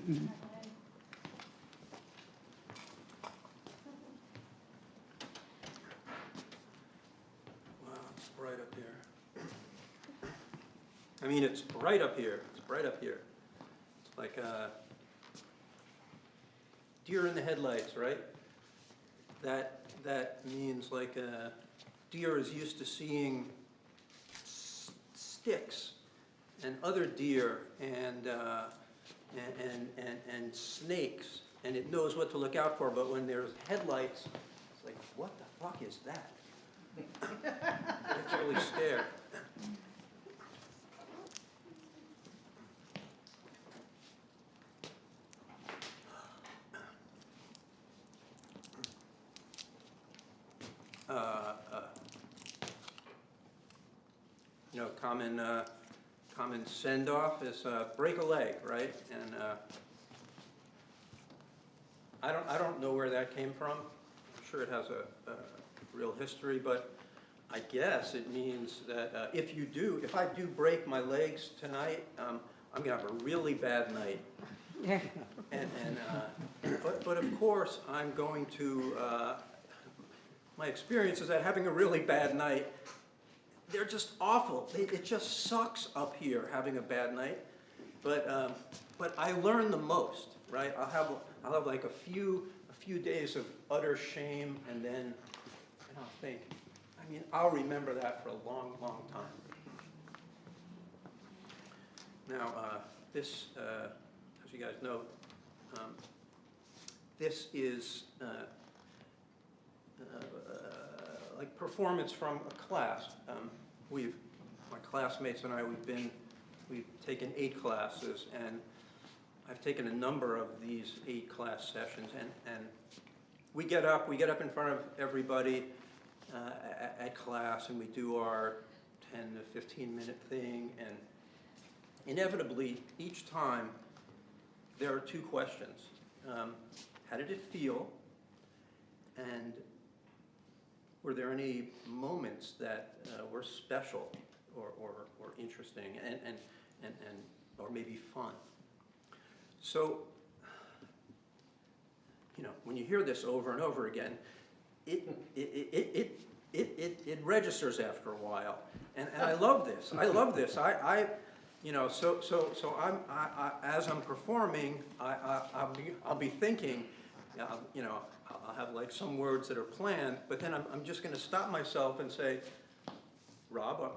it's bright up here. I mean, it's bright up here. It's bright up here. It's like deer in the headlights, right? That means like a deer is used to seeing sticks and other deer and snakes, and it knows what to look out for. But when there's headlights, it's like, what the fuck is that? It's really scared. You know, common send-off is break a leg, right? And I don't know where that came from. I'm sure it has a real history, but I guess it means that if I do break my legs tonight, I'm gonna have a really bad night. But of course, I'm going to. My experience is that having a really bad night, they're just awful. It just sucks up here having a bad night. But I learn the most, right? I'll have like a few days of utter shame, and then I'll think. I mean, I'll remember that for a long, long time. Now, this, as you guys know, this is like performance from a class. My classmates and I, we've taken 8 classes, and I've taken a number of these 8 class sessions, and we get up in front of everybody at class, and we do our 10 to 15 minute thing, and inevitably each time there are 2 questions. How did it feel? And were there any moments that were special or interesting and or maybe fun? So, you know, when you hear this over and over again, it registers after a while, and I love this. I love this. You know, so as I'm performing, I'll be thinking, you know, I'll have like some words that are planned, but then I'm just going to stop myself and say, Rob,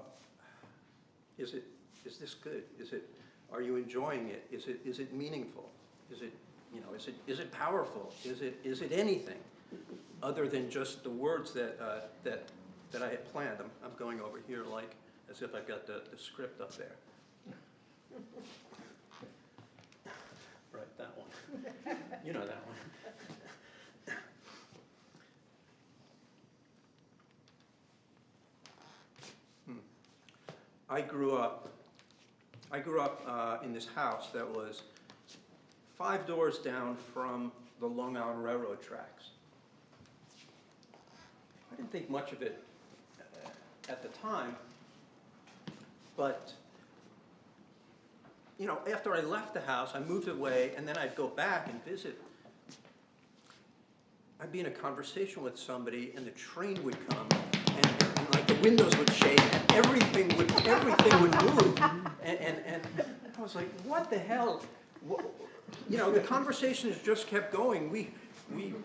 is this good? Are you enjoying it? Is it meaningful? Is it powerful? Is it anything other than just the words that I had planned? I'm going over here like as if I've got the script up there. Right, that one. You know that one. I grew up in this house that was 5 doors down from the Long Island Railroad tracks. I didn't think much of it at the time, but you know, after I left the house, I moved away, and then I'd go back and visit. I'd be in a conversation with somebody, and the train would come, and like the windows would shake, and everything would move, and I was like, what the hell? You know, the conversations just kept going. We, you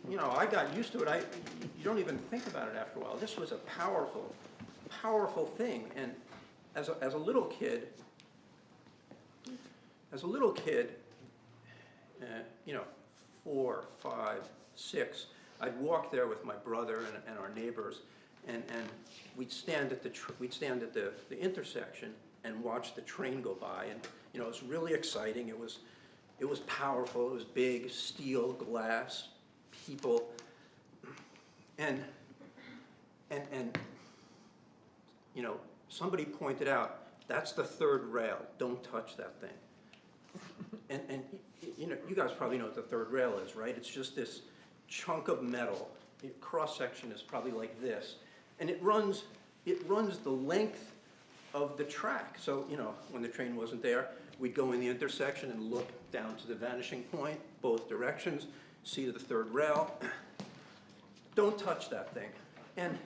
know, I got used to it. You don't even think about it after a while. This was a powerful, powerful thing, and as a little kid. You know, 4, 5, 6, I'd walk there with my brother and our neighbors, and we'd stand at the intersection and watch the train go by, and you know, it was really exciting. It was powerful. It was big, steel, glass, people, and you know, somebody pointed out, that's the 3rd rail. Don't touch that thing. And you know, you guys probably know what the 3rd rail is, right? It's just this chunk of metal. The cross section is probably like this, and it runs the length of the track. So, you know, when the train wasn't there, we'd go in the intersection and look down to the vanishing point, both directions, see the third rail. Don't touch that thing. And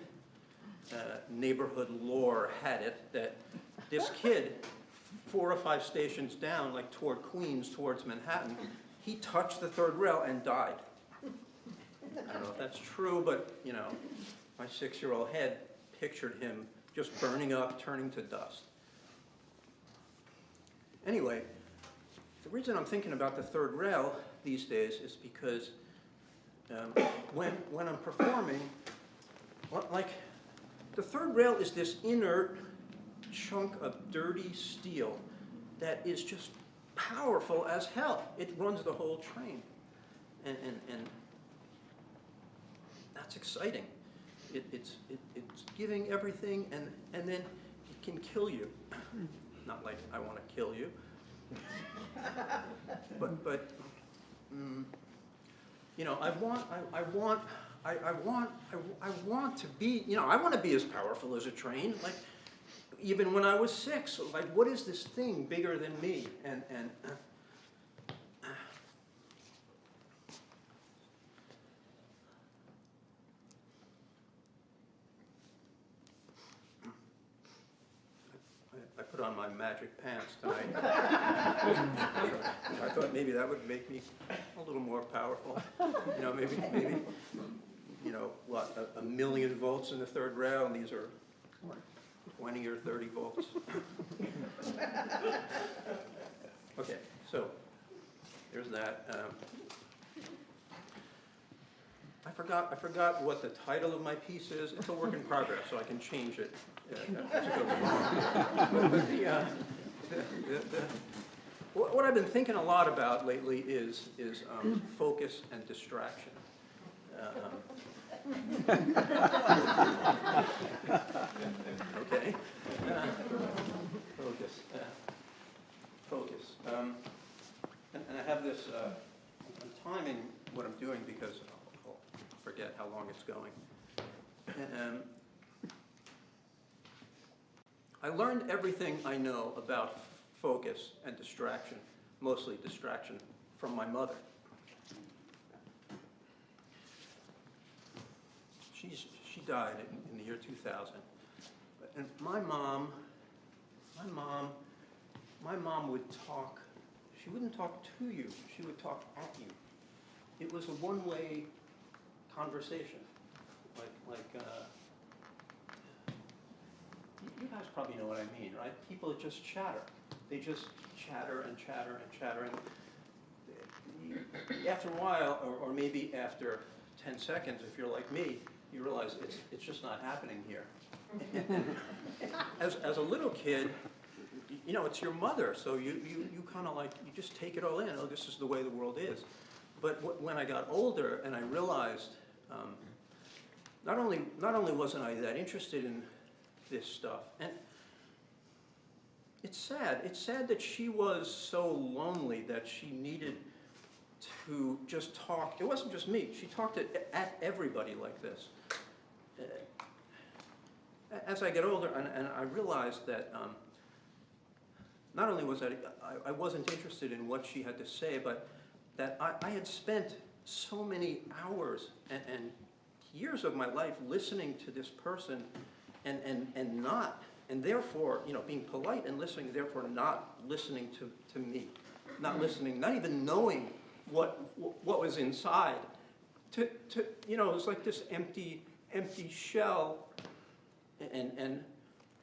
neighborhood lore had it that this kid, 4 or 5 stations down, like toward Queens, towards Manhattan, he touched the third rail and died. I don't know if that's true, but, you know, my 6-year-old head pictured him just burning up, turning to dust. Anyway, the reason I'm thinking about the third rail these days is because when I'm performing, like, the third rail is this inert chunk of dirty steel that is just powerful as hell. It runs the whole train. And that's exciting. It's giving everything, and then it can kill you. Not like I want to kill you, but you know, I want to be, you know, I want to be as powerful as a train. Like, even when I was 6, like, what is this thing bigger than me? And I put on my magic pants tonight. I thought maybe that would make me a little more powerful. You know, maybe, you know, what, a million volts in the third rail, and these are, what, 20 or 30 volts. Okay, so there's that. I forgot what the title of my piece is. It's a work in progress, so I can change it as it goes along. But what I've been thinking a lot about lately is focus and distraction. Okay. Focus. And I have this. I'm timing what I'm doing because I'll forget how long it's going. I learned everything I know about focus and distraction, mostly distraction, from my mother. She died in the year 2000. And my mom would talk. She wouldn't talk to you. She would talk at you. It was a one-way conversation. You guys probably know what I mean, right? People just chatter. They just chatter and chatter and chatter. And after a while, or maybe after 10 seconds, if you're like me, you realize it's just not happening here. As a little kid, you know, it's your mother, so you kind of like, you just take it all in. Oh, this is the way the world is. But when I got older and I realized, not only wasn't I that interested in this stuff, and it's sad that she was so lonely that she needed to just talk. It wasn't just me. She talked at everybody like this. As I get older, and I realized that not only was I wasn't interested in what she had to say, but that I had spent so many hours and years of my life listening to this person and therefore, you know, being polite and listening, therefore not listening to me, not listening, not even knowing what was inside. You know, it was like this empty shell. And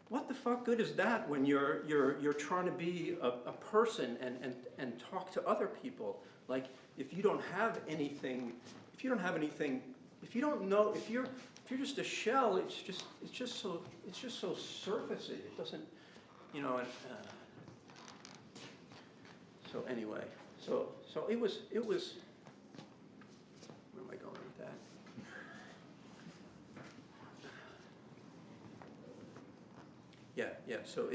what the fuck good is that when you're trying to be a person and talk to other people? Like, if you don't have anything, if you don't know, if you're just a shell, it's just so surfacey. It doesn't, you know. So anyway, so it was. Where am I going with that? Yeah. So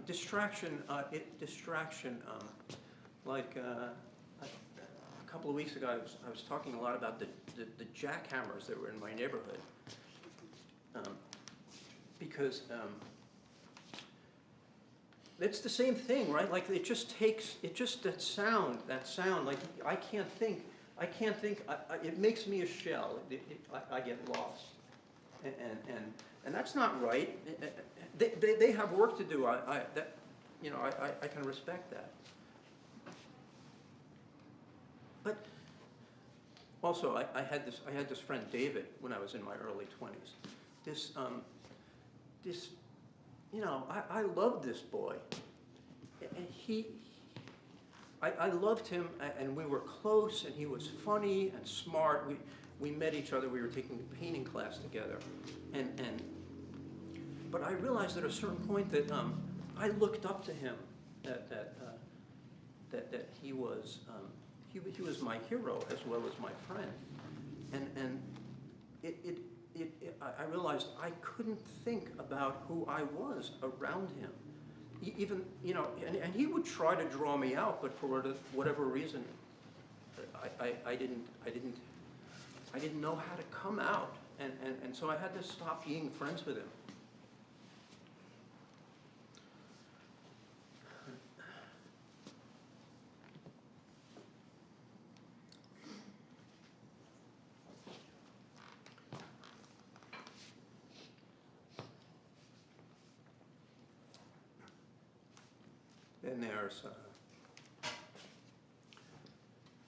distraction. Like a couple of weeks ago, I was talking a lot about the jackhammers that were in my neighborhood, because it's the same thing, right? Like it just takes, that sound, like I can't think, it makes me a shell. I get lost. And that's not right. They have work to do. I can respect that. But also, I had this friend David when I was in my early 20s. I loved this boy, and I loved him, and we were close, and he was funny and smart. We met each other. We were taking a painting class together, but I realized at a certain point that I looked up to him. That he was my hero as well as my friend, and I realized I couldn't think about who I was around him. Even, and he would try to draw me out, but for whatever reason, I didn't know how to come out, and so I had to stop being friends with him.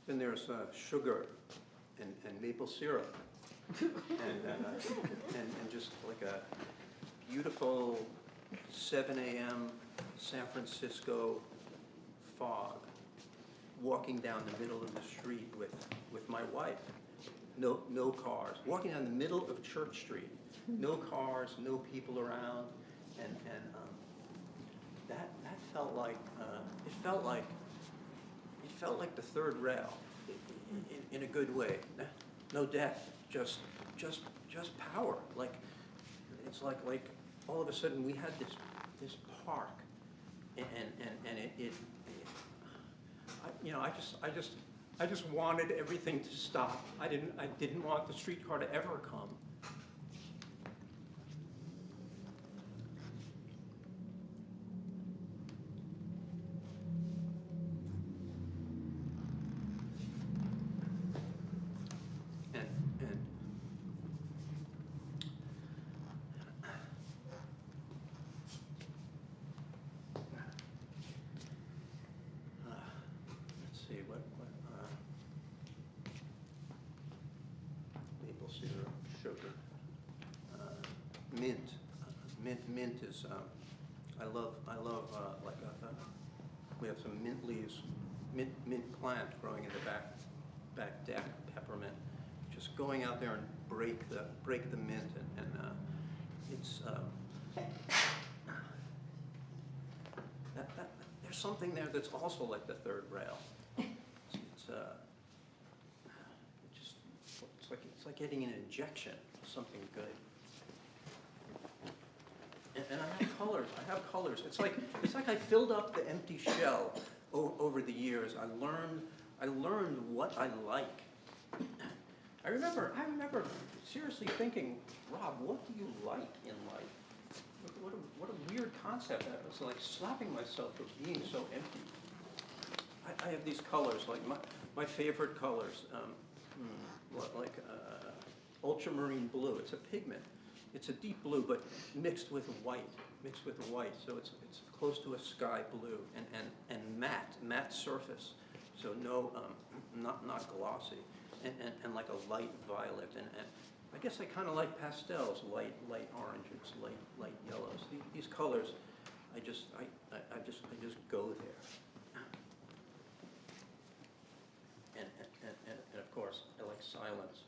Then there's sugar and maple syrup, and just like a beautiful 7 a.m. San Francisco fog, walking down the middle of the street with my wife. No cars. Walking down the middle of Church Street. No cars, no people around, and that felt like it felt like the third rail, in a good way. No death, just power. Like it's like all of a sudden we had this park, and I just wanted everything to stop. I didn't want the streetcar to ever come. Maple syrup, sugar, mint is. I love we have some mint leaves, mint plant growing in the back deck. Peppermint. Just going out there and break the mint, and it's. There's something there that's also like the third rail. It's like getting an injection of something good. And I have colors. It's like I filled up the empty shell over the years. I learned what I like. I remember seriously thinking, Rob, what do you like in life? What a weird concept. I was like slapping myself for being so empty. I have these colors, like my favorite colors, ultramarine blue. It's a pigment. It's a deep blue, but mixed with white. So it's close to a sky blue, and matte surface. So no, not glossy, and like a light violet, and I guess I kind of like pastels, light oranges, light yellows. These colors, I just go there. And of course, I like silence.